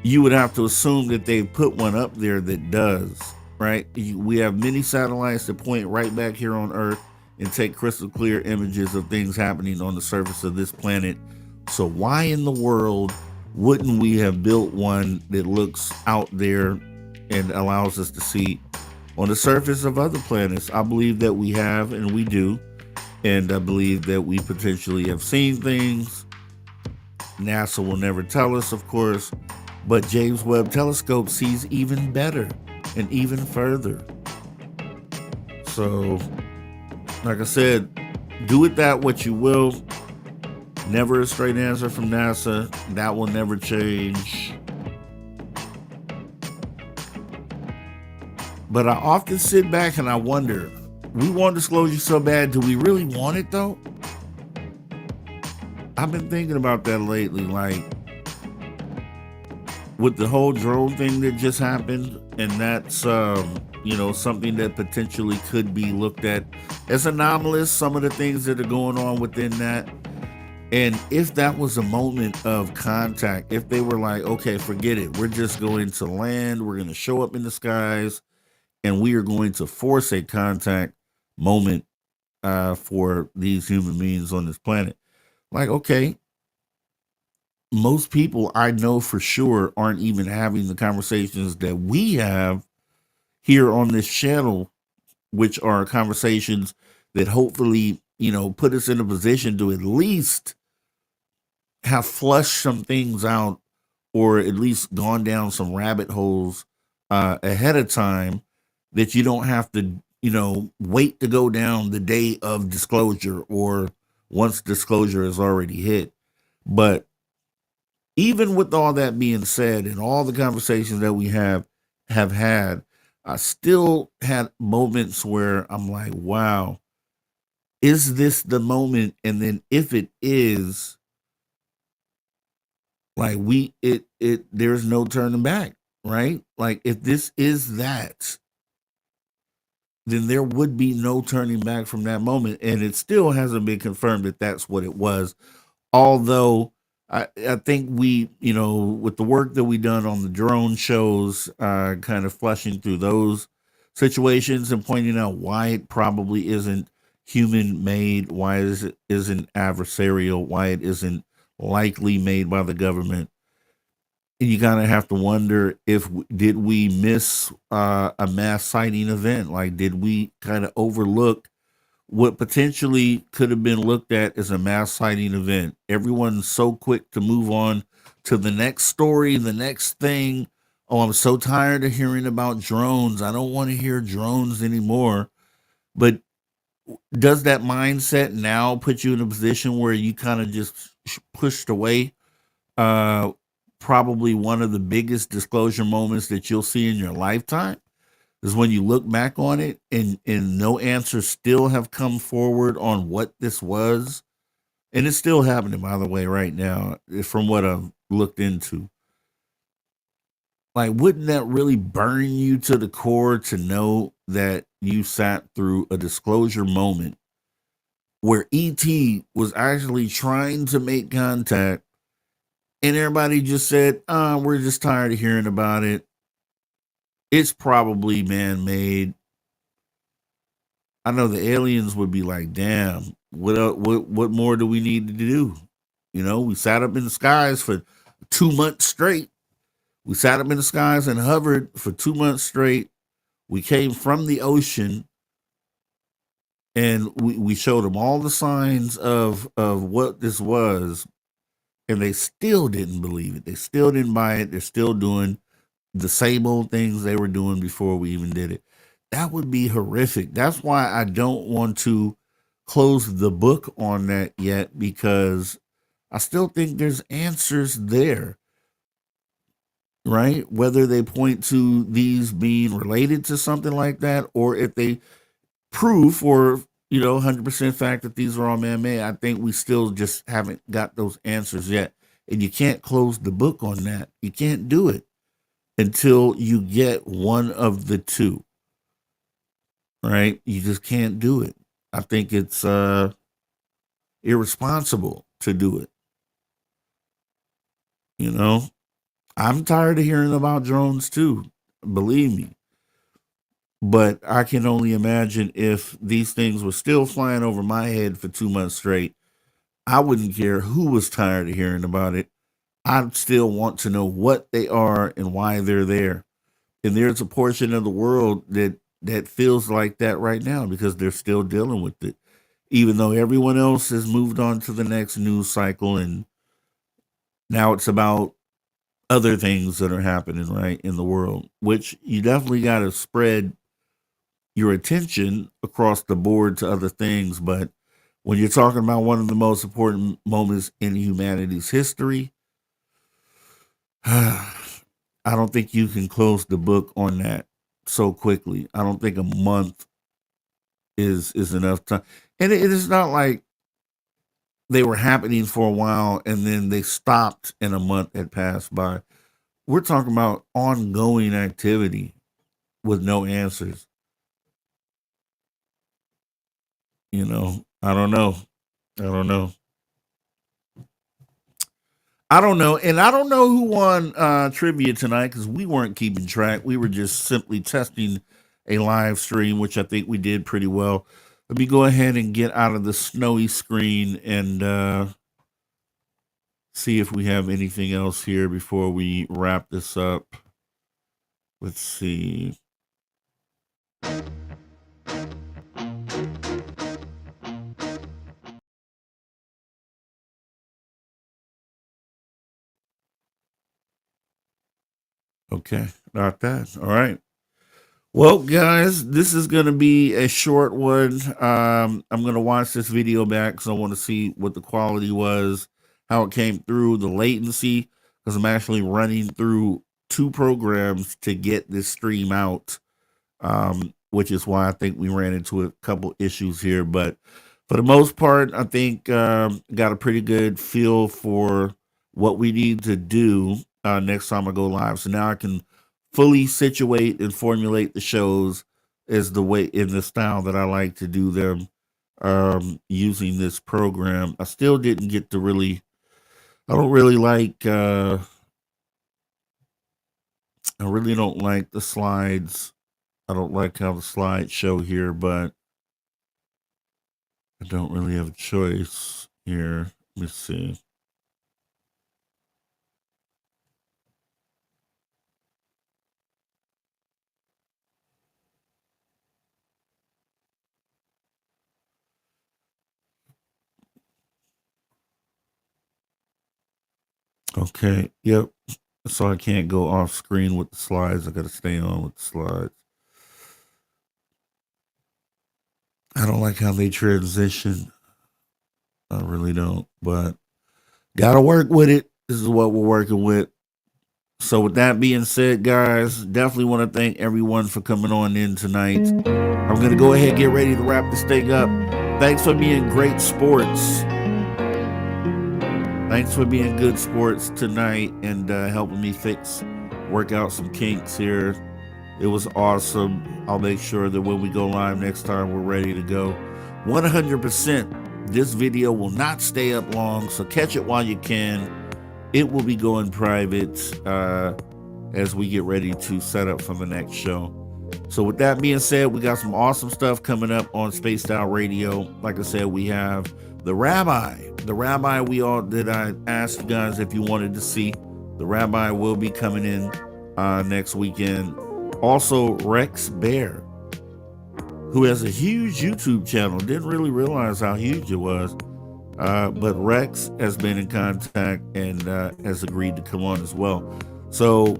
you would have to assume that they put one up there that does, right? We have many satellites that point right back here on Earth and take crystal clear images of things happening on the surface of this planet. So why in the world wouldn't we have built one that looks out there and allows us to see on the surface of other planets? I believe that we have, and we do. And I believe that we potentially have seen things. NASA will never tell us, of course, but James Webb Telescope sees even better and even further. So, like I said, do with that what you will. Never a straight answer from NASA. That will never change. But I often sit back and I wonder, we want disclosure so bad, do we really want it though? I've been thinking about that lately, like with the whole drone thing that just happened, and that's something that potentially could be looked at as anomalous, some of the things that are going on within that. And if that was a moment of contact, if they were like, okay, forget it, we're just going to land, we're going to show up in the skies, and we are going to force a contact moment for these human beings on this planet. Like, okay, most people I know for sure aren't even having the conversations that we have here on this channel, which are conversations that hopefully, put us in a position to at least have flushed some things out, or at least gone down some rabbit holes ahead of time, that you don't have to, wait to go down the day of disclosure or once disclosure is already hit. But even with all that being said and all the conversations that we have had, I still had moments where I'm like, wow, is this the moment? And then if it is, like there's no turning back, right? Like if this is that, then there would be no turning back from that moment. And it still hasn't been confirmed that that's what it was. Although I think we, with the work that we done on the drone shows, kind of flushing through those situations and pointing out why it probably isn't human made, why it isn't adversarial, why it isn't likely made by the government. And you kind of have to wonder if did we miss a mass sighting event? Like, did we kind of overlook what potentially could have been looked at as a mass sighting event? Everyone's so quick to move on to the next story, the next thing. Oh, I'm so tired of hearing about drones. I don't want to hear drones anymore. But does that mindset now put you in a position where you kind of just pushed away uh, probably one of the biggest disclosure moments that you'll see in your lifetime? Is when you look back on it and no answers still have come forward on what this was. And it's still happening, by the way, right now, from what I've looked into. Like, wouldn't that really burn you to the core to know that you sat through a disclosure moment where ET was actually trying to make contact and everybody just said, we're just tired of hearing about it. It's probably man made. I know the aliens would be like, damn, what more do we need to do? You know, we sat up in the skies for 2 months straight. We sat up in the skies and hovered for 2 months straight. We came from the ocean and we showed them all the signs of what this was, and they still didn't believe it. They still didn't buy it. They're still doing the same old things they were doing before we even did it. That would be horrific. That's why I don't want to close the book on that yet, because I still think there's answers there, right? Whether they point to these being related to something like that, or if they prove or 100% fact that these are all man-made, I think we still just haven't got those answers yet. And you can't close the book on that. You can't do it until you get one of the two, right? You just can't do it. I think it's irresponsible to do it. You know, I'm tired of hearing about drones too, believe me. But I can only imagine if these things were still flying over my head for 2 months straight, I wouldn't care who was tired of hearing about it. I'd still want to know what they are and why they're there. And there's a portion of the world that feels like that right now because they're still dealing with it, even though everyone else has moved on to the next news cycle, and now it's about other things that are happening right in the world, which you definitely got to spread your attention across the board to other things. But when you're talking about one of the most important moments in humanity's history, I don't think you can close the book on that so quickly. I don't think a month is enough time. And it is not like they were happening for a while and then they stopped and a month had passed by. We're talking about ongoing activity with no answers. I don't know. I don't know. I don't know. And I don't know who won trivia tonight because we weren't keeping track. We were just simply testing a live stream, which I think we did pretty well. Let me go ahead and get out of the snowy screen and see if we have anything else here before we wrap this up. Let's see. Okay, not that. All right. Well, guys, this is going to be a short one. I'm going to watch this video back because I want to see what the quality was, how it came through, the latency, because I'm actually running through two programs to get this stream out, which is why I think we ran into a couple issues here. But for the most part, I think got a pretty good feel for what we need to do next time I go live. So now I can fully situate and formulate the shows as the way in the style that I like to do them using this program. I still didn't get to really. I don't really like. I really don't like the slides. I don't like how the slides show here, but I don't really have a choice here. Let me see. Okay. Yep. So I can't go off screen with the slides. I got to stay on with the slides. I don't like how they transition. I really don't, but gotta work with it. This is what we're working with. So with that being said, guys, definitely want to thank everyone for coming on in tonight. I'm going to go ahead and get ready to wrap this thing up. Thanks for being great sports. Thanks for being good sports tonight and helping me work out some kinks here. It was awesome. I'll make sure that when we go live next time, we're ready to go. 100%. This video will not stay up long, so catch it while you can. It will be going private as we get ready to set up for the next show. So with that being said, we got some awesome stuff coming up on Spaced Out Radio. Like I said, we have the Rabbi that I asked you guys if you wanted to see. The Rabbi will be coming in next weekend. Also, Rex Bear, who has a huge YouTube channel. Didn't really realize how huge it was. But Rex has been in contact and has agreed to come on as well. So,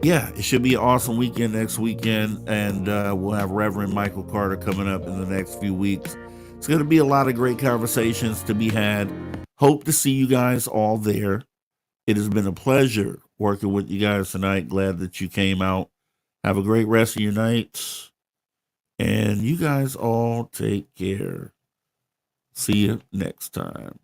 yeah, it should be an awesome weekend next weekend. And we'll have Reverend Michael Carter coming up in the next few weeks. It's going to be a lot of great conversations to be had. Hope to see you guys all there. It has been a pleasure working with you guys tonight. Glad that you came out. Have a great rest of your nights. And you guys all take care. See you next time.